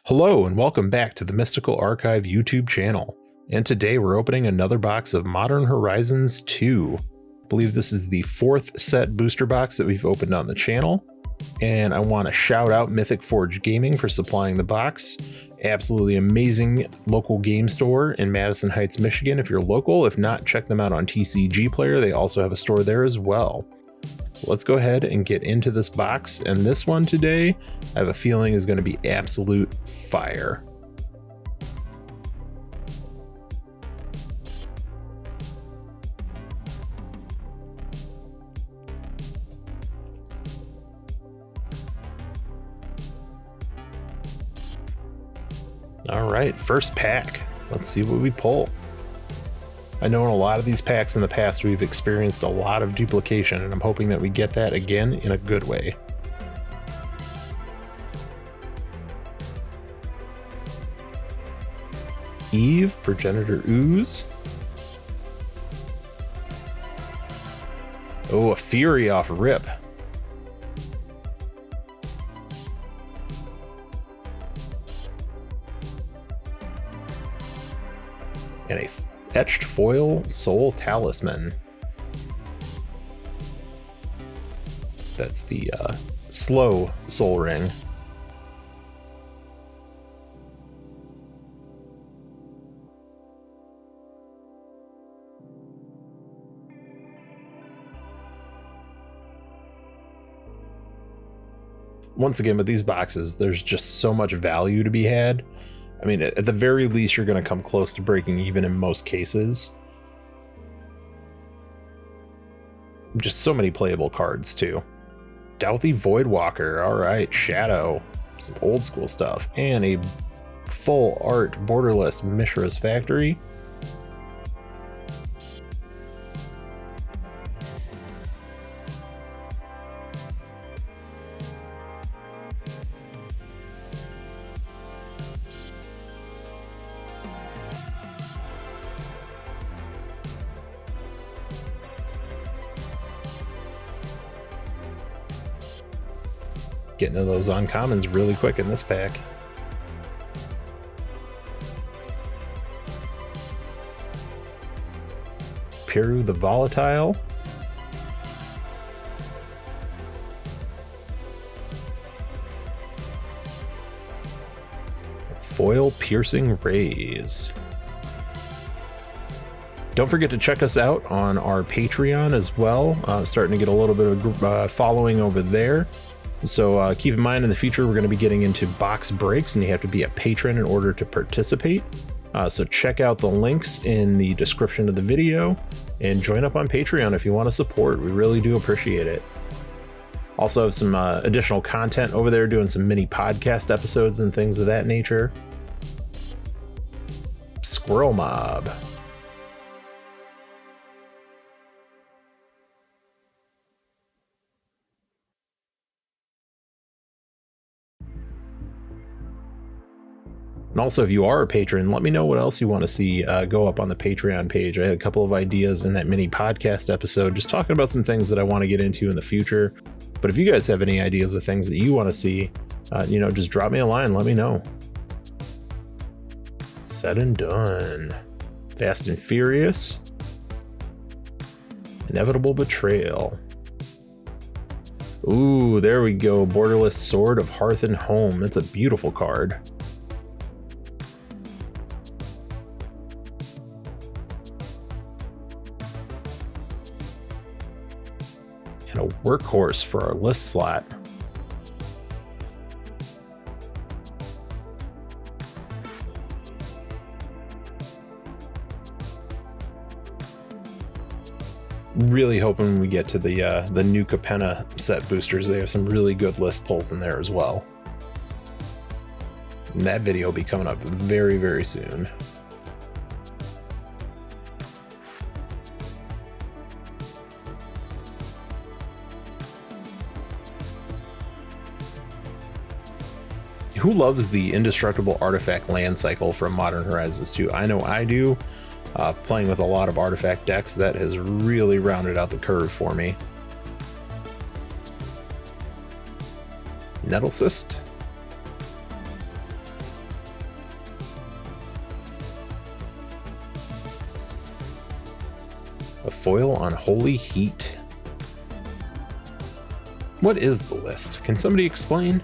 Hello and welcome back to the Mystical Archive YouTube channel. And today we're opening another box of Modern Horizons 2. I believe this is the fourth set booster box that we've opened on the channel. And I want to shout out Mythic Forge Gaming for supplying the box. Absolutely amazing local game store in Madison Heights, Michigan if you're local. If not, check them out on TCG Player. They also have a store there as well. So let's go ahead and get into this box. And this one today, I have a feeling is going to be absolute fire. All right, first pack. Let's see what we pull. I know in a lot of these packs in the past, we've experienced a lot of duplication, and I'm hoping that we get that again in a good way. Eve, Progenitor Ooze. Oh, a Fury off Rip. And a etched foil Soul Talisman. That's the slow Soul Ring. Once again, with these boxes, there's just so much value to be had. I mean, at the very least, you're going to come close to breaking even in most cases. Just so many playable cards, too. Douthie Voidwalker, alright, Shadow, some old school stuff, and a full art borderless Mishra's Factory. Getting to those uncommons really quick in this pack. Piru the Volatile. Foil Piercing Rays. Don't forget to check us out on our Patreon as well. Starting to get a little bit of following over there. So keep in mind in the future, we're going to be getting into box breaks and you have to be a patron in order to participate. So check out the links in the description of the video and join up on Patreon if you want to support. We really do appreciate it. Also have some additional content over there, doing some mini podcast episodes and things of that nature. Squirrel Mob. And also, if you are a patron, let me know what else you want to see go up on the Patreon page. I had a couple of ideas in that mini podcast episode, just talking about some things that I want to get into in the future. But if you guys have any ideas of things that you want to see, just drop me a line, let me know. Said and done. Fast and Furious. Inevitable Betrayal. Ooh, there we go. Borderless Sword of Hearth and Home. That's a beautiful card. And a workhorse for our list slot. Really hoping we get to the new Capenna set boosters. They have some really good list pulls in there as well. And that video will be coming up very, very soon. Who loves the indestructible artifact land cycle from Modern Horizons 2? I know I do. Playing with a lot of artifact decks, that has really rounded out the curve for me. Nettlecyst. A foil on Holy Heat. What is the list? Can somebody explain?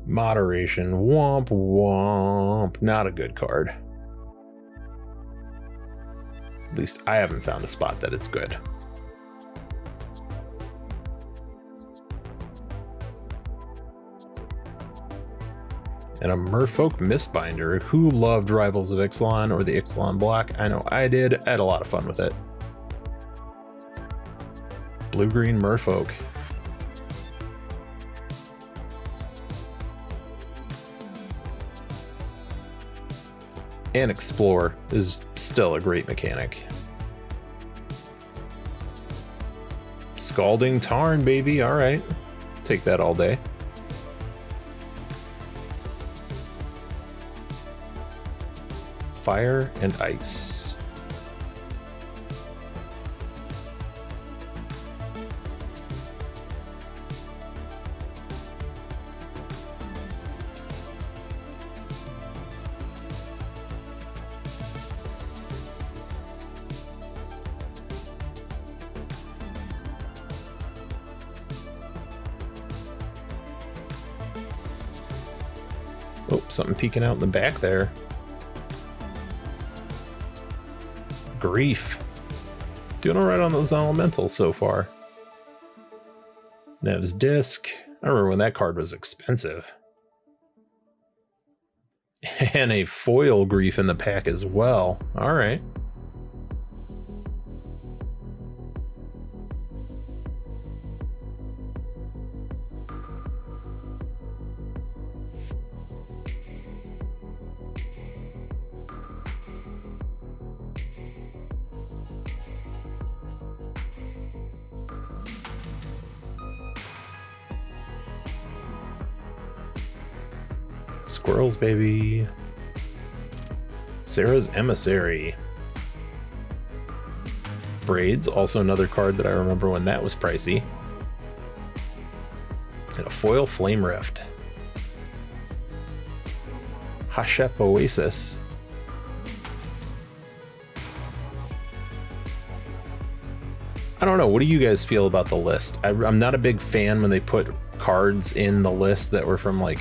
Moderation, womp womp. Not a good card. At least I haven't found a spot that it's good. And a Merfolk Mistbinder. Who loved Rivals of Ixalan or the Ixalan block? I know I did. I had a lot of fun with it. Blue-green Merfolk. And Explore is still a great mechanic. Scalding Tarn, baby. All right. Take that all day. Fire and Ice. Oh, something peeking out in the back there. Grief. Doing alright on those elementals so far. Nev's Disc. I remember when that card was expensive. And a foil Grief in the pack as well. Alright. Squirrels, baby. Sarah's Emissary. Braids, also another card that I remember when that was pricey. And a foil Flame Rift. Hashep Oasis. I don't know, what do you guys feel about the list? I'm not a big fan when they put cards in the list that were from like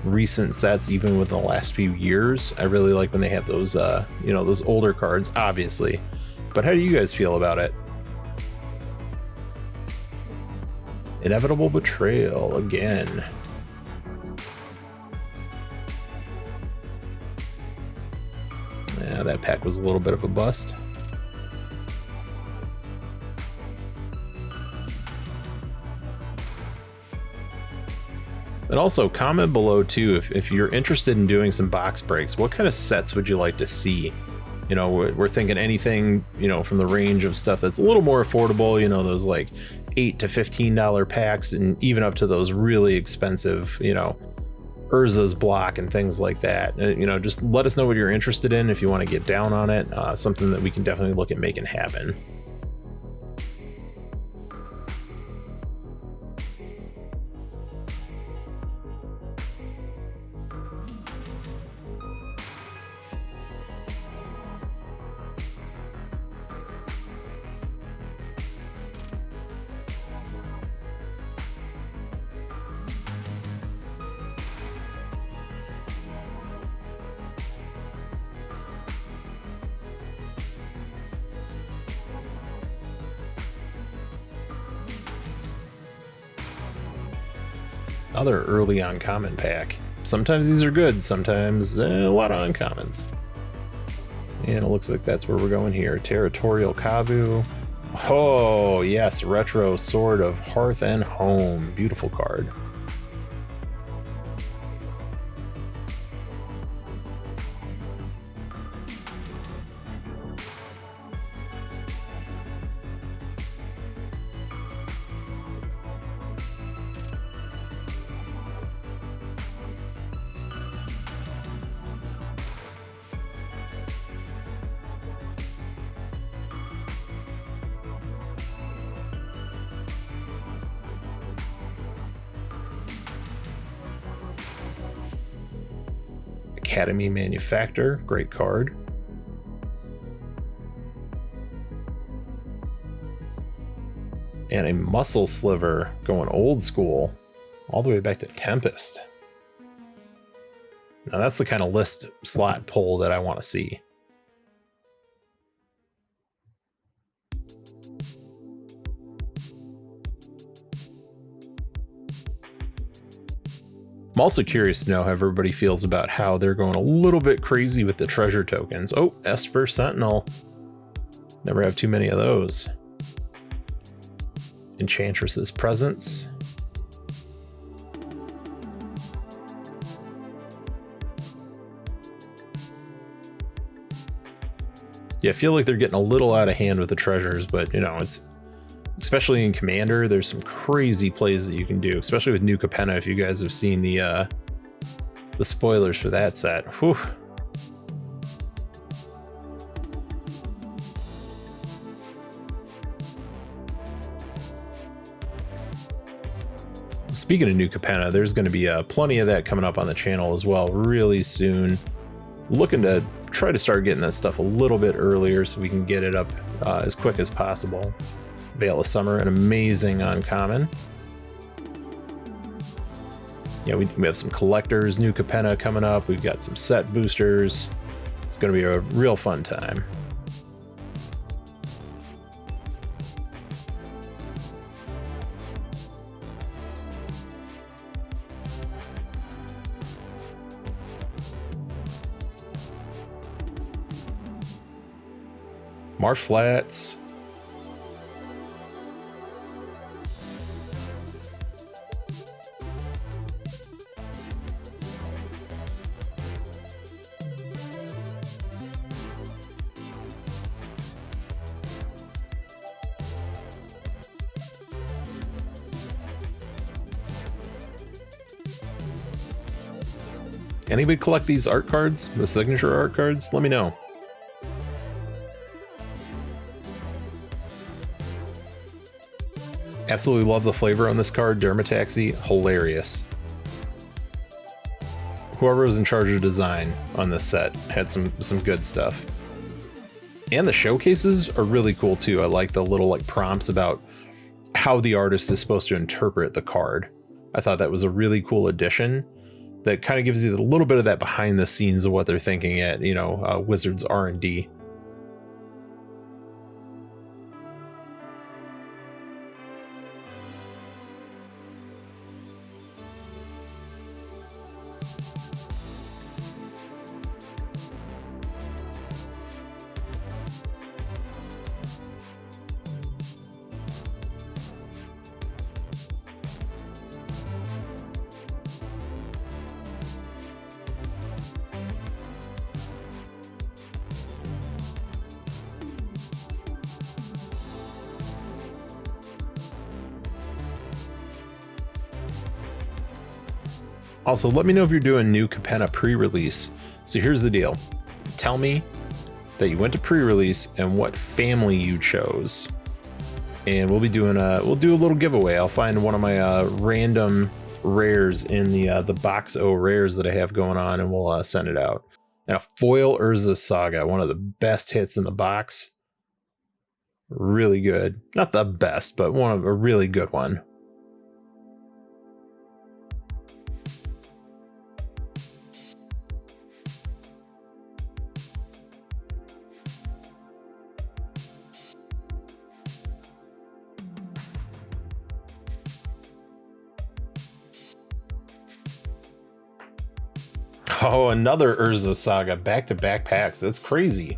recent sets, even within the last few years. I really like when they have those you know, those older cards, obviously. But how do you guys feel about it? Inevitable Betrayal again. Yeah, that pack was a little bit of a bust. And also comment below too if you're interested in doing some box breaks. What kind of sets would you like to see? You know, we're thinking anything, you know, from the range of stuff that's a little more affordable, you know, those like $8 to $15 packs, and even up to those really expensive, you know, Urza's block and things like that. You know, just let us know what you're interested in if you want to get down on it. Something that we can definitely look at making happen. Another early uncommon pack. Sometimes these are good, sometimes a lot of uncommons. And it looks like that's where we're going here. Territorial Kavu. Oh, yes, retro Sword of Hearth and Home. Beautiful card. Academy Manufactor, great card. And a Muscle Sliver, going old school, all the way back to Tempest. Now that's the kind of list slot pull that I want to see. I'm also curious to know how everybody feels about how they're going a little bit crazy with the treasure tokens. Oh, Esper Sentinel. Never have too many of those. Enchantress's Presence. Yeah, I feel like they're getting a little out of hand with the treasures, but you know, it's especially in Commander, there's some crazy plays that you can do, especially with New Capenna. If you guys have seen the spoilers for that set, whew. Speaking of New Capenna, there's going to be plenty of that coming up on the channel as well really soon. Looking to try to start getting that stuff a little bit earlier so we can get it up as quick as possible. Veil of Summer, an amazing uncommon. Yeah, we have some collectors, New Capenna coming up. We've got some set boosters. It's going to be a real fun time. Marsh Flats. Anybody collect these art cards, the signature art cards? Let me know. Absolutely love the flavor on this card, Dermataxi, hilarious. Whoever was in charge of design on this set had some good stuff. And the showcases are really cool too. I like the little prompts about how the artist is supposed to interpret the card. I thought that was a really cool addition that kind of gives you a little bit of that behind the scenes of what they're thinking at, you know, Wizards R&D. Also, let me know if you're doing New Capenna pre-release. So here's the deal. Tell me that you went to pre-release and what family you chose. And we'll be doing we'll do a little giveaway. I'll find one of my random rares in the box O rares that I have going on, and we'll send it out. And a foil Urza Saga, one of the best hits in the box. Really good. Not the best, but one of a really good one. Oh, another Urza Saga, back-to-back packs. That's crazy.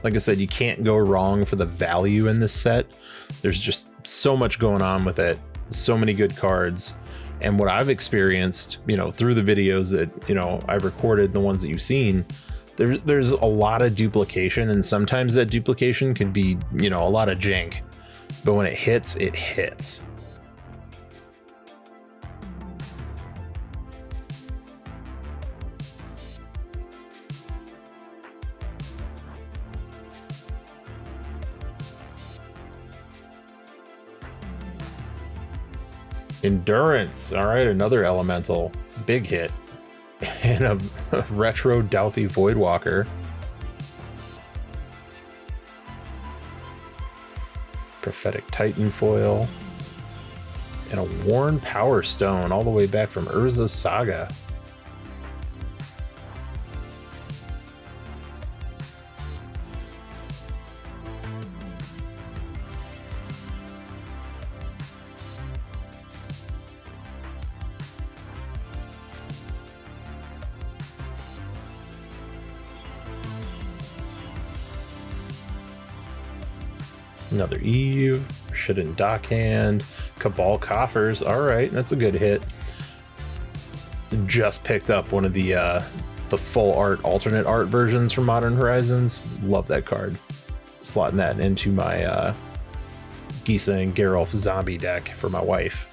Like I said, you can't go wrong for the value in this set. There's just so much going on with it. So many good cards. And what I've experienced, you know, through the videos that, you know, I've recorded, the ones that you've seen, there's a lot of duplication, and sometimes that duplication can be, you know, a lot of jank. But when it hits, it hits. Endurance. All right, another elemental. big hit. And a retro Douthie Voidwalker. Prophetic Titan foil. And a Worn Power Stone all the way back from Urza's Saga. Another Eve, Shouldn't Dockhand, Cabal Coffers. All right, that's a good hit. Just picked up one of the full art, alternate art versions from Modern Horizons. Love that card. Slotting that into my Gisa and Geralf zombie deck for my wife.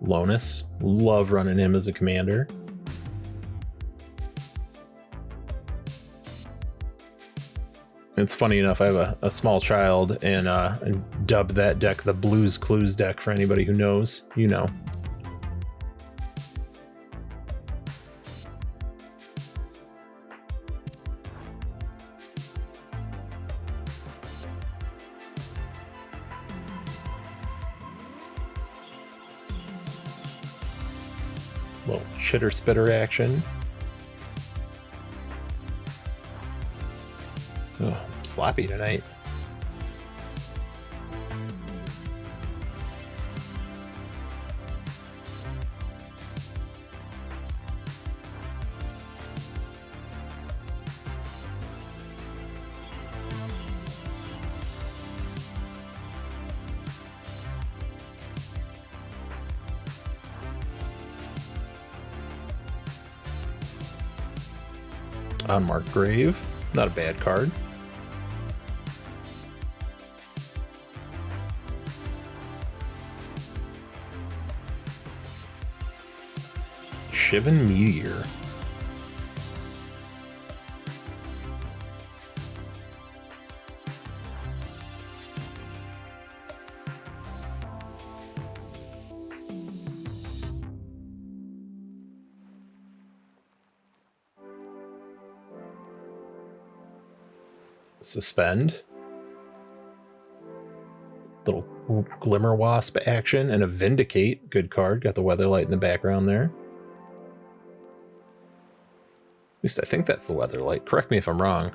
Lonus, love running him as a commander. It's funny enough, I have a small child and dubbed that deck the Blues Clues deck for anybody who knows, you know. Little chitter spitter action. Oh, sloppy tonight. Unmarked Grave, not a bad card. Shivan Meteor. Suspend. Little Glimmer Wasp action and a Vindicate. Good card. Got the Weatherlight in the background there. At least I think that's the Weatherlight. Correct me if I'm wrong.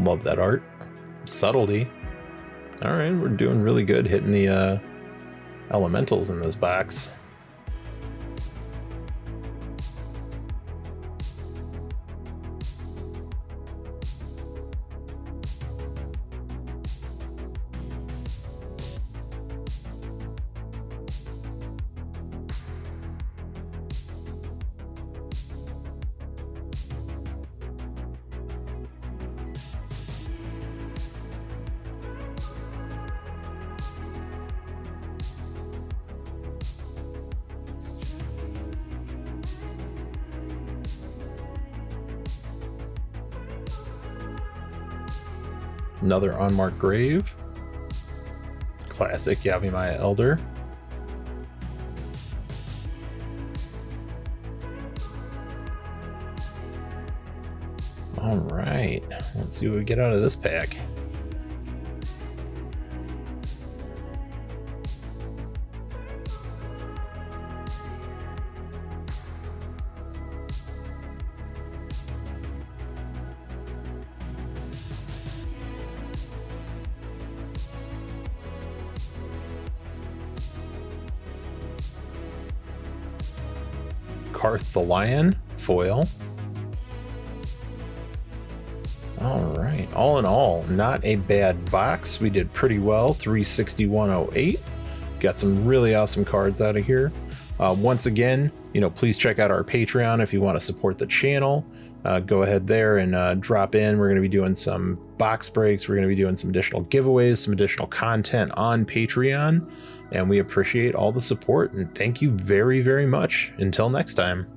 Love that art. Subtlety. All right, we're doing really good hitting the elementals in this box. Another Unmarked Grave. Classic Yavimaya Elder. All right, let's see what we get out of this pack. Karth the Lion foil. All right, all in all, not a bad box. We did pretty well, 361.08. Got some really awesome cards out of here. Once again, please check out our Patreon if you want to support the channel. Go ahead there and drop in. We're going to be doing some box breaks. We're going to be doing some additional giveaways, some additional content on Patreon. And we appreciate all the support and thank you very, very much. Until next time.